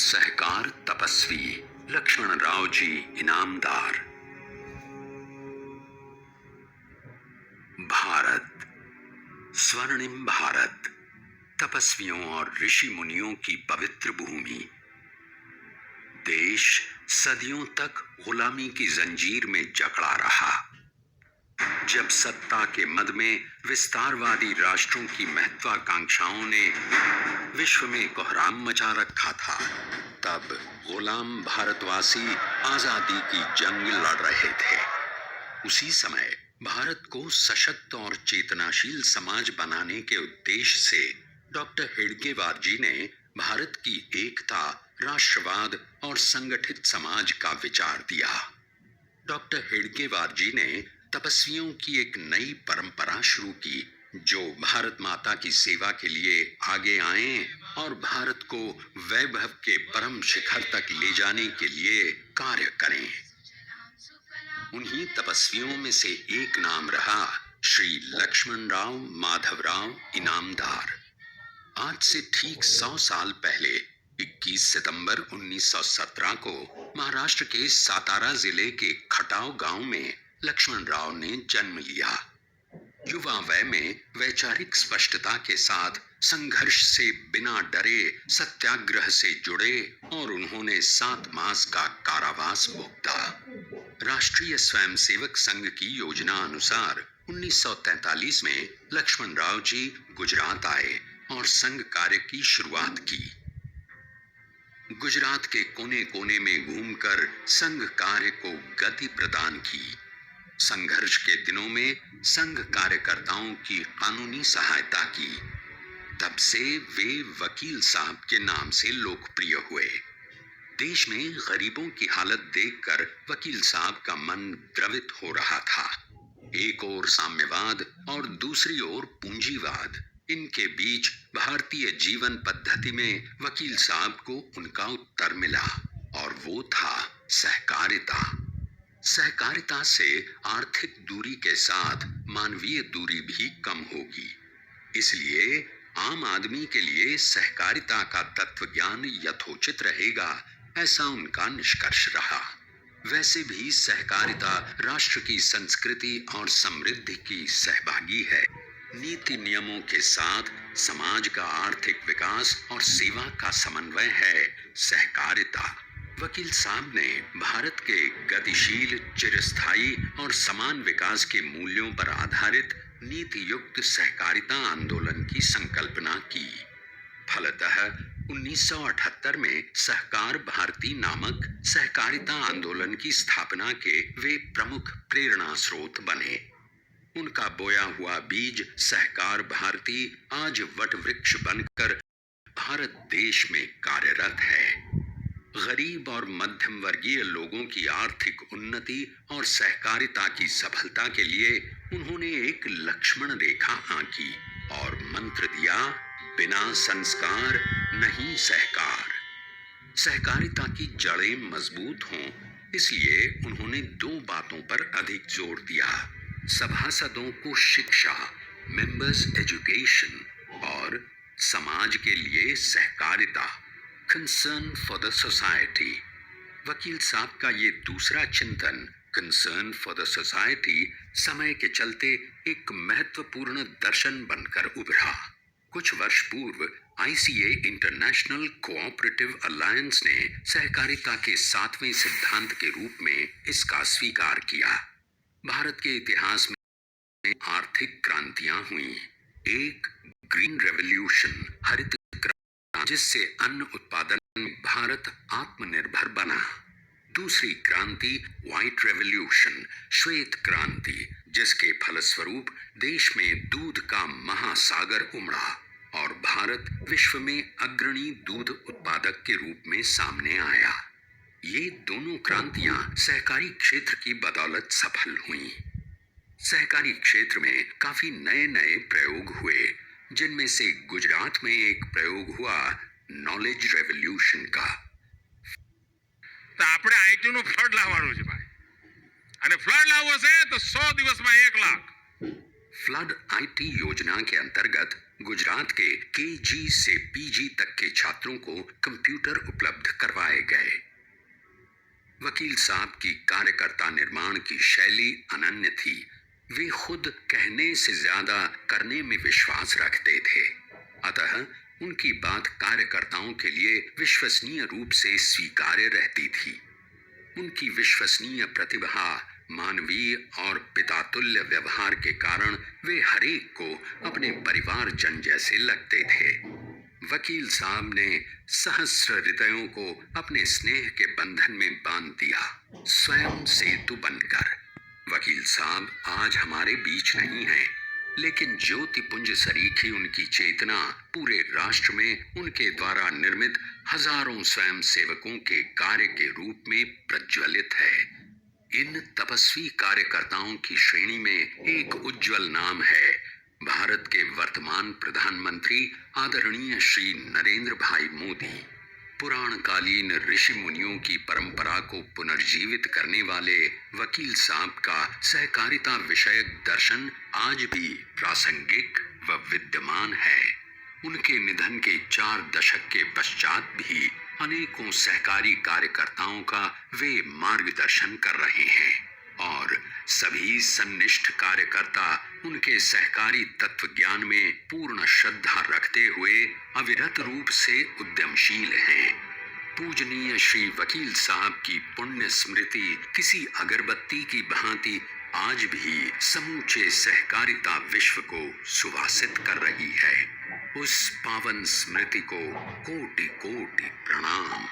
सहकार तपस्वी लक्ष्मणराव जी इनामदार। भारत, स्वर्णिम भारत, तपस्वियों और ऋषि मुनियों की पवित्र भूमि। देश सदियों तक गुलामी की जंजीर में जकड़ा रहा। जब सत्ता के मद में विस्तारवादी राष्ट्रों की महत्वाकांक्षाओं ने विश्व में कोहराम मचा रखा था, तब गुलाम भारतवासी आजादी की जंग लड़ रहे थे। उसी समय भारत को सशक्त और चेतनाशील समाज बनाने के उद्देश्य से डॉक्टर हेडगेवार जी ने भारत की एकता, राष्ट्रवाद और संगठित समाज का विचार दिया। डॉक्टर हेडगेवार जी ने तपस्वियों की एक नई परंपरा शुरू की, जो भारत माता की सेवा के लिए आगे आए और भारत को वैभव के परम शिखर तक ले जाने के लिए कार्य करें। उन्हीं तपस्वियों में से एक नाम रहा श्री लक्ष्मणराव माधवराव इनामदार। आज से ठीक 100 साल पहले 21 सितंबर 1917 को महाराष्ट्र के सातारा जिले के खटाव गांव में लक्ष्मणराव ने जन्म लिया। युवा वय में वैचारिक स्पष्टता के साथ संघर्ष से बिना डरे सत्याग्रह से जुड़े और उन्होंने 7 मास का कारावास भुगता। राष्ट्रीय स्वयंसेवक संघ की योजना अनुसार 1943 में लक्ष्मणराव जी गुजरात आए और संघ कार्य की शुरुआत की। गुजरात के कोने कोने में घूमकर संघ कार्य को गति प्रदान की। संघर्ष के दिनों में संघ कार्यकर्ताओं की कानूनी सहायता की। तब से वे वकील साहब के नाम से लोकप्रिय हुए। देश में गरीबों की हालत देखकर वकील साहब का मन द्रवित हो रहा था। एक ओर साम्यवाद और दूसरी ओर पूंजीवाद, इनके बीच भारतीय जीवन पद्धति में वकील साहब को उनका उत्तर मिला, और वो था सहकारिता। सहकारिता से आर्थिक दूरी के साथ मानवीय दूरी भी कम होगी। इसलिए आम आदमी के लिए सहकारिता का तत्व ज्ञान यथोचित रहेगा, ऐसा उनका निष्कर्ष रहा। वैसे भी सहकारिता राष्ट्र की संस्कृति और समृद्धि की सहभागी है। नीति नियमों के साथ समाज का आर्थिक विकास और सेवा का समन्वय है सहकारिता। वकील साहब ने भारत के गतिशील, चिरस्थायी और समान विकास के मूल्यों पर आधारित नीति युक्त सहकारिता आंदोलन की संकल्पना की। फलतः 1978 में सहकार भारती नामक सहकारिता आंदोलन की स्थापना के वे प्रमुख प्रेरणा स्रोत बने। उनका बोया हुआ बीज सहकार भारती आज वट वृक्ष बनकर भारत देश में कार्यरत है। गरीब और मध्यम वर्गीय लोगों की आर्थिक उन्नति और सहकारिता की सफलता के लिए उन्होंने एक लक्ष्मण रेखा आंकी और मंत्र दिया, बिना संस्कार नहीं सहकार। सहकारिता की जड़ें मजबूत हों, इसलिए उन्होंने 2 बातों पर अधिक जोर दिया: सभासदों को शिक्षा, मेंबर्स एजुकेशन, और समाज के लिए सहकारिता, कंसर्न फॉर द सोसाइटी। वकील साहब का ये दूसरा चिंतन, कंसर्न फॉर द सोसाइटी, समय के चलते एक महत्वपूर्ण दर्शन बनकर उभरा। कुछ वर्ष पूर्व ICA इंटरनेशनल कोऑपरेटिव अलायंस ने सहकारिता के 7वें सिद्धांत के रूप में इसका स्वीकार किया। भारत के इतिहास में आर्थिक क्रांतियां हुई। एक ग्रीन रेवोल्यूशन, हरित क्रांति, जिससे अन्न उत्पादन में भारत आत्मनिर्भर बना। दूसरी क्रांति व्हाइट रेवोल्यूशन, श्वेत क्रांति, जिसके फलस्वरूप देश में दूध का महासागर उमड़ा और भारत विश्व में अग्रणी दूध उत्पादक के रूप में सामने आया। ये दोनों क्रांतियां सहकारी क्षेत्र की बदौलत सफल हुईं। सहकारी क्षेत्र में काफी नए नए प्रयोग हुए, जिनमें से गुजरात में एक प्रयोग हुआ नॉलेज रेवोल्यूशन का। तो આપણે આઈટી નું ફ્લડ લાવવાનું છે ભાઈ, અને ફ્લડ લાવવો છે તો 100 દિવસમાં 1 લાખ फ्लड आईटी योजना के अंतर्गत गुजरात के केजी से पीजी तक के छात्रों को कंप्यूटर उपलब्ध करवाए गए। वकील साहब की कार्यकर्ता निर्माण की शैली अनन्य थी। वे खुद कहने से ज्यादा करने में विश्वास रखते थे, अतः उनकी बात कार्यकर्ताओं के लिए विश्वसनीय रूप से स्वीकार्य रहती थी। उनकी विश्वसनीय प्रतिभा, मानवीय और पितातुल्य व्यवहार के कारण वे हरेक को अपने परिवारजन जैसे लगते थे। वकील साहब ने सहस्र हृदयों को अपने स्नेह के बंधन में बांध दिया, स्वयं सेतु बनकर। वकील साहब आज हमारे बीच नहीं हैं, लेकिन ज्योतिपुंज सरीखी उनकी चेतना पूरे राष्ट्र में उनके द्वारा निर्मित हजारों स्वयं सेवकों के कार्य के रूप में प्रज्वलित है। इन तपस्वी कार्यकर्ताओं की श्रेणी में एक उज्जवल नाम है, भारत के वर्तमान प्रधानमंत्री आदरणीय श्री नरेंद्र भाई मोदी। पुराणकालीन ऋषि मुनियों की परंपरा को पुनर्जीवित करने वाले वकील साहब का सहकारिता विषयक दर्शन आज भी प्रासंगिक व विद्यमान है। उनके निधन के 4 दशक के पश्चात भी अनेकों सहकारी कार्यकर्ताओं का वे मार्गदर्शन कर रहे हैं और सभी सन्निष्ठ कार्यकर्ता उनके सहकारी तत्व ज्ञान में पूर्ण श्रद्धा रखते हुए अविरत रूप से उद्यमशील हैं। पूजनीय श्री वकील साहब की पुण्य स्मृति किसी अगरबत्ती की भांति आज भी समूचे सहकारिता विश्व को सुवासित कर रही है। उस पावन स्मृति को कोटि कोटि प्रणाम।